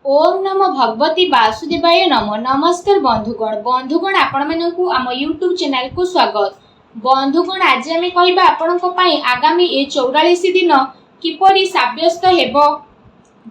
ओम नमो भगवती वासुदेवाय नमो। नमस्कार बंधुगण आपण मानकु आम यूट्यूब चैनल को स्वागत। बंधुगण आज आम कहबा आपनक पई आगामी ए 44 दिन किपरि साब्यस्त हेबो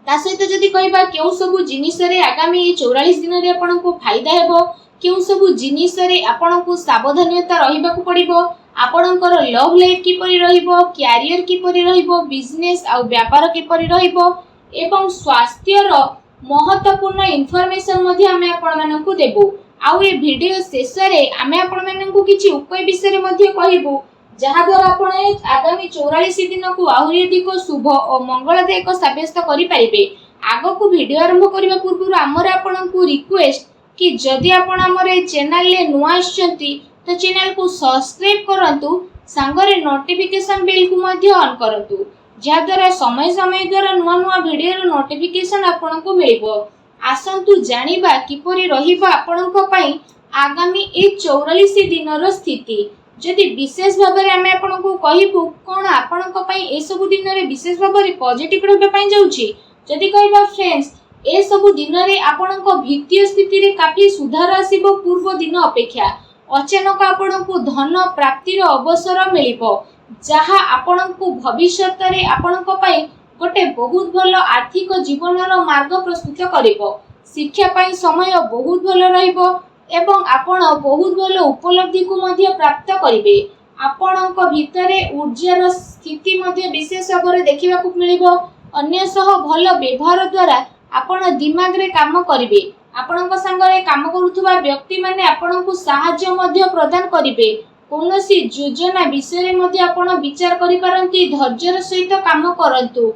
ता सहित जदि कहबा केउ सब जिनिस रे आगामी ए 44 दिन रे आपनक फायदा हेबो, केउ सब जिनिस रे आपनक सावधानता रहिबाकू पड़िबो, आपनकर लव लाइफ किपरि रहिबो, कैरियर किपरि रहिबो, बिजनेस आ व्यापार किपरि रहिबो एवं स्वास्थ्य रो महत्वपूर्ण इनफॉरमेशन मध्ये आमे आपण मानकु देबो। आउ ए वीडियो शेष रे आमे आपण मानकु किछि उपाय विषय रे मध्ये कहिबो जहा द्वारा आपण आगामी 44 दिन को आहुरी अधिक शुभ और मंगलदायक साब्यस्त करि पारिबे। आगो को वीडियो आरंभ करिबा पूर्व हमर आपनकु रिक्वेस्ट कि जदि आपण हमर चैनल ले नुआ आछंती तो चैनल को सब्सक्राइब करंतु, संगरे नोटिफिकेशन बेल को मध्ये ऑन करंतु जहाद्वारा समय समय द्वारा नुआ नुआ वीडियो नोटिफिकेशन आपको मिलिबो। आसंतु जानिबा किपरि रहिबा आपनको पई आगामी ए 44 दिनर स्थिति। जदि विशेष भाबरे आमे आपनको कहिबु कोन आपनको पई ए सब दिन रे विशेष भाबरे पॉजिटिव रहबे पई जाउछि। जदि कहबा फ्रेंड्स ए सब दिन रे आपनको वित्तीय स्थिति रे काफी सुधार आसीबो पूर्व दिन अपेक्षा। अचानक आपनको धन प्राप्तिर अवसर मिलिबो जहा आपनकु भविष्यत रे आपनको पई गोटे बहुत भलो आर्थिक जीवनर मार्ग प्रस्तुत करिवो। शिक्षा पई समय बहुत भलो रहिबो एवं आपण बहुत भलो उपलब्धि को मध्ये प्राप्त करिवे। आपनक भितरे ऊर्जार स्थिति मध्ये विशेष भाबरे देखिबाकू मिलिबो। अन्य सह भलो व्यवहार द्वारा आपण दिमाग रे काम करिवे। आपनक संगरे काम करूथुबा व्यक्ति माने आपनकु सहाय्य मध्ये प्रदान करिवे। कौनसी योजना विषय मध्ये आपण विचार करि पारंती, धैर्यर सहित काम करंतु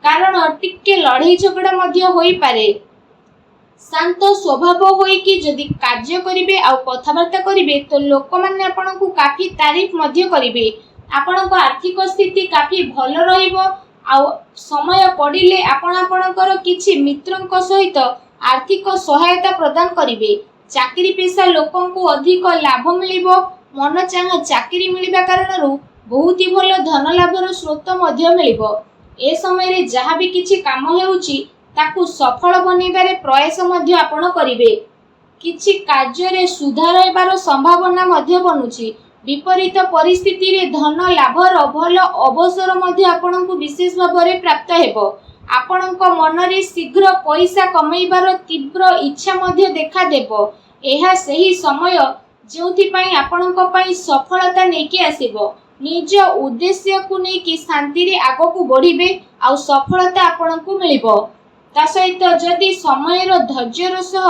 कारण टिके लड़ाई झगड़ा मध्ये होई पारे। शांत स्वभाव होई कि जदि कार्य करिवे आ कथावार्ता करिवे तो लोक माने आपनकु काफी तारीफ मध्ये करिवे। आपनक आर्थिक स्थिति काफी भलो रहिबो आ समय पड़िले आपण आपनकर किछि मित्रंक सहित आर्थिक सहायता प्रदान करिवे। चाकरी पेशा लोकंकु अधिक लाभ मिलिबो। मन चाह चाकरी मिलिबा कारणरू बहुत ही भलो धन लाभर स्रोत मध्ये मिलिबो। ए समय रे जहा भी किछि काम हेउची ताकू सफल बनेबारे प्रयास मध्ये आपण करिवे। किछि कार्य रे सुधार हेबार संभावना मध्ये बनुची। विपरीत परिस्थिति रे धन लाभर भलो अवसर मध्ये आपनकु विशेष भाबरे प्राप्त हेबो। आपनक मन रे शीघ्र पैसा कमाइबार तीव्र इच्छा मध्ये देखा देबो। एहा सही समय जोथि पई आपनक पई सफलता नेकी आसीबो। निज उद्देश्य को नेकी शांति रे आगो को बढ़िबे आ सफलता आपनकु मिलिबो। ता सहित जदि समय रो धैर्यर सह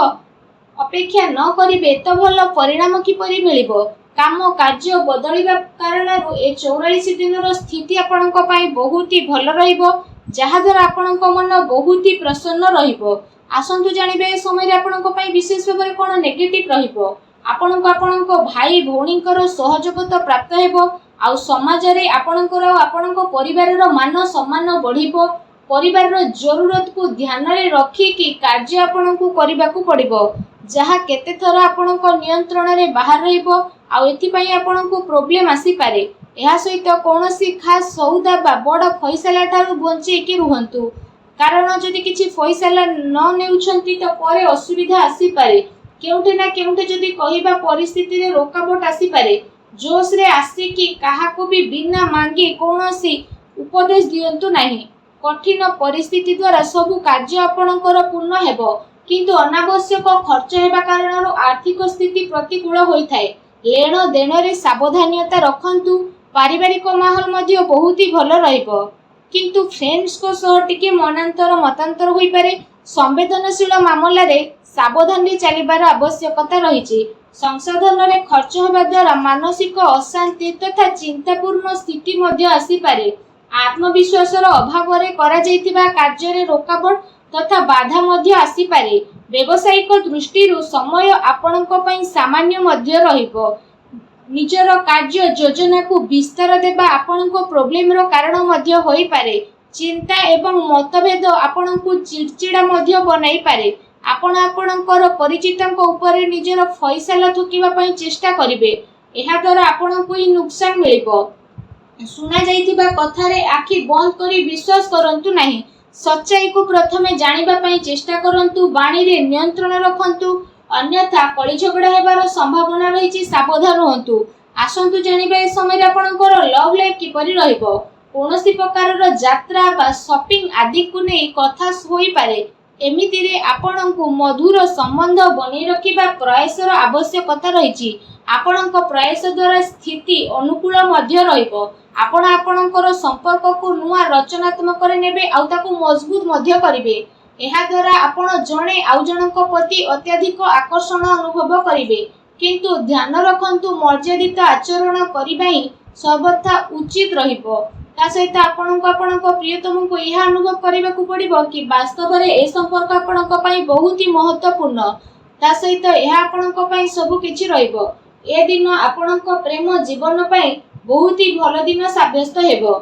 अपेक्षा न करिवे तो भलो परिणाम किपरि मिलिबो। काम कार्य बदलिबा कारणरू ए 44 दिनर स्थिति आपनक पई बहुत ही भलो रहिबो जहा द्वारा आपनक मन बहुत ही प्रसन्न रहिबो। आसंतु जानिबे ए समय रे आपनक पई विशेष भाबरे कोन नेगेटिव रहिबो। आपनक भाई भौणीकर सहयोगिता प्राप्त हेबो आ समाज रे आपनक परिवार रो मान सम्मान बढ़िबो। परिवार रो जरूरत को ध्यान रे रखी कि कार्य आपनकु करिबाकू पड़िबो जहा केते थर आपनक नियंत्रण रे बाहर रहिबो आ एथि पई आपनकु प्रॉब्लम आसी पारे। एहा सहित कोनोसी खास सौदा बा बड़ फैसला ठारू बंचे कि रुहंतु कारण जदि किछि फैसला न नेउछंती तो परे असुविधा आसी पारे। केउठे ना केउठे जदि कहिबा परिस्थिति रे रोकावट आसी पारे। जोश रे आसी कि काहाको भी बिना मांगी कोनोसी उपदेश दियंतु नाही। कठिन परिस्थिति द्वारा सब कार्य आपनकर पूर्ण हेबो किंतु अनावश्यक खर्च हेबा कारणरो आर्थिक स्थिति प्रतिकूल होई थाए। लेन देन रे सावधानता रखंतु। पारिवारिक माहौल मध्ये बहुत ही भलो रहिबो किंतु फ्रेंड्स को सह टिके मनांतर मतांतर होई पारे। संवेदनशील मामला रे सावधान रे चलिबार आवश्यकता रहिछि। संसाधन रे खर्च हेबा द्वारा मानसिक अशांति तथा चिंतापूर्ण स्थिति मध्ये आसी पारे। आत्मविश्वास रो अभाव रे करा जायतिबा कार्य रे रोकावट तथा बाधा मध्ये आसी पारे। व्यवसायिक दृष्टि रो समय आपनक पई सामान्य मध्ये रहिबो। निजर कार्य योजना को विस्तार देबा आपनक प्रॉब्लम रो कारण मध्ये होई पारे। चिंता एवं मतभेद आपनकु चिड़चिड़ा मध्ये बनाई पारे। आपण आपणकर परिचितंक ऊपर निजर फैसला थुकिबा पई चेष्टा करिवे। एहा द्वारा आपणकु ही नुकसान मिलिबो। सुना जाइतिबा कथा रे आखि बंद करी विश्वास करंतु नाही। सच्चाई को प्रथमे जानिबा पई चेष्टा करंतु, बाणी रे नियंत्रण रखंतु, अन्यथा कଳି झगड़ा हेबार संभावना रहिछि, सावधान रहंतु। आसंतु जानिबा ए समय आपणकर लव लाइफ किपरि रहइबो। कोनोसी प्रकारर यात्रा बा शॉपिंग आदि को नै कथा होई पारे। एमितिरे आपणको मधुर संबंध बनै रखिबा प्रयासर आवश्यकता रहिछि। आपणक प्रयास द्वारा स्थिति अनुकूल मध्य रहिबो। आपण आपणकर संपर्क को नुआ रचनात्मक रे नेबे आउ ताकू मजबूत मध्य करिवे। एहा द्वारा आपण जणे आउ जनक प्रति अत्यधिक आकर्षण अनुभव करिवे। किंतु ध्यान रखंतु, मर्यादित आचरण करिबा ही सर्वथा उचित रहिबो। ता सहित आपणक प्रियतम को यह अनुभव करने को पड़िबो कि वास्तव में ए संपर्क आपणक पई बहुत ही महत्वपूर्ण। ता सहित यह आपणक पई सब किछि रहिबो। ए दिन आपणक प्रेम जीवन पई बहुत ही भल दिन साब्यस्त हेबो।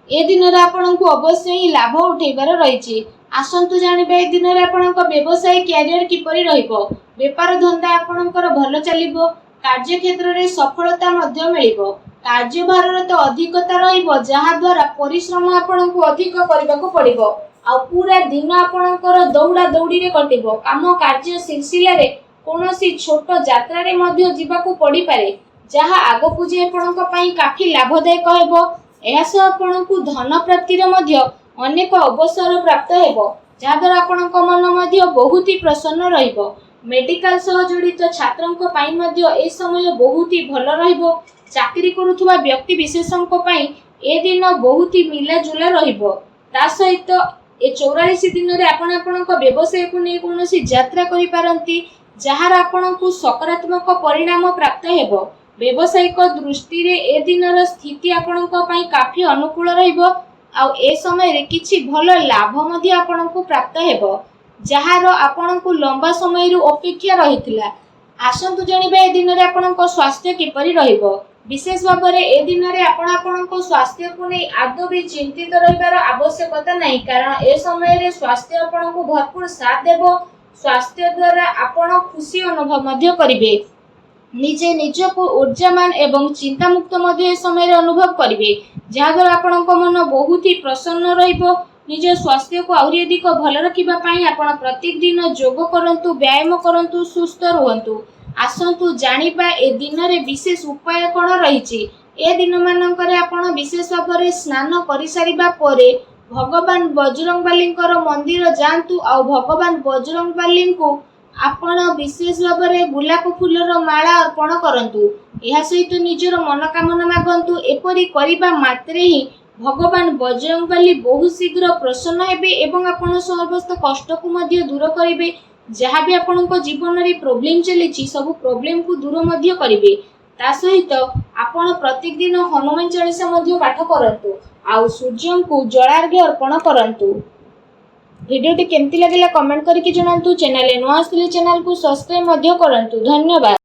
ए दिन रे आपणक अवश्य ही लाभ उठेबार रहिछि। आसंतु जानिबे ए दिन रे आपणक व्यवसाय कैरियर किपरि रहिबो। व्यापार धंदा आपणकर भल चलिबो। कार्य क्षेत्र रे सफलता मध्य मिलिबो। कार्यभार तो अधिकता रहिबो, जहा द्वारा परिश्रम आपणको अधिक करबाको पड़िबो। आ पूरा दिन आपणकर दौड़ा दौड़ी रे कटिबो। काम कार्य सिलसिला रे कोनोसी छोट यात्रा रे मध्य जीवाको पड़ी पारे, जहा आगो जे आपणक पई काफी लाभदायक हेबो। एहास आपणको धन प्राप्ति रे मध्य अनेक अवसर प्राप्त हेबो, जहा द्वारा आपणक मन मध्य बहुत ही प्रसन्न रहिबो। मेडिकल सह जड़ित छात्रंक पई मध्य ए समय बहुत ही भल रहिबो। चाकरी करुथुवा व्यक्ति विशेषंक पई ए दिन बहुत ही मिलाजुला रहिबो। ता सहित ए 44 दिन रे आपणक व्यवसाय को नै कोनोसी यात्रा करि पारंती, जहार आपणको सकारात्मक परिणाम प्राप्त हेबो। व्यवसायिक दृष्टि रे ए दिनर स्थिति आपणक पई काफी अनुकूल रहिबो। आ ए समय रे किछि भल लाभ मध्य आपणको प्राप्त हेबो, जहार आपणको लंबा समय रु अपेक्षा रहितला। आसंतु जानिबा ए दिन रे आपणक स्वास्थ्य किपरि रहिबो। विशेष भाव में ए दिन में आपण स्वास्थ्य को नहीं आदौ भी चिंतित रहिबार आवश्यकता नहीं, कारण ए समय रे स्वास्थ्य आपण को भरपूर साथ देबो। स्वास्थ्य द्वारा आपण खुशी अनुभव मध्य करिवे। निजे निज को ऊर्जामान एवं चिंता मुक्त मध्य ए समय रे अनुभव करिवे, जहा द्वारा आपणक मन बहुत ही प्रसन्न रहिबो। निज स्वास्थ्य को आउरी अधिक भल रखिबा पई आपण प्रत्येक दिन योग करंतु, व्यायाम करंतु, सुस्थ रहंतु। आसंतु जानिबा ए दिन रे विशेष उपाय कोन रहिछि। ए दिन मानकरे आपण विशेष भाव में स्नान करि सारिबा परे भगवान बजरंगबलींकर मंदिर जांतु। आ भगवान बजरंगबली को आपण विशेष भाव में गुलाब फूलर माला अर्पण करंतु। एहा सहित निजर मनोकामना मागंतु। एपरि करिबा मात्रे ही भगवान बजरंगबली बहुत शीघ्र प्रसन्न हेबे एवं आपण समस्त कष्ट को मध्य दूर करिवे। जहाँ भी आपण जीवन में प्रोब्लेम चली सब प्रोब्लेम को दूर मध्य करिवे। ता सहित आपण प्रत्येक दिन हनुमान चालीसा मध्य पाठ करंतु। आउ सूर्य को जलार्घ्य अर्पण करंतु। वीडियो टी केमती लगिला कमेंट करके जणांतु। चैनल नुआ आसिले चैनल को सब्सक्राइब मध्य करंतु। धन्यवाद।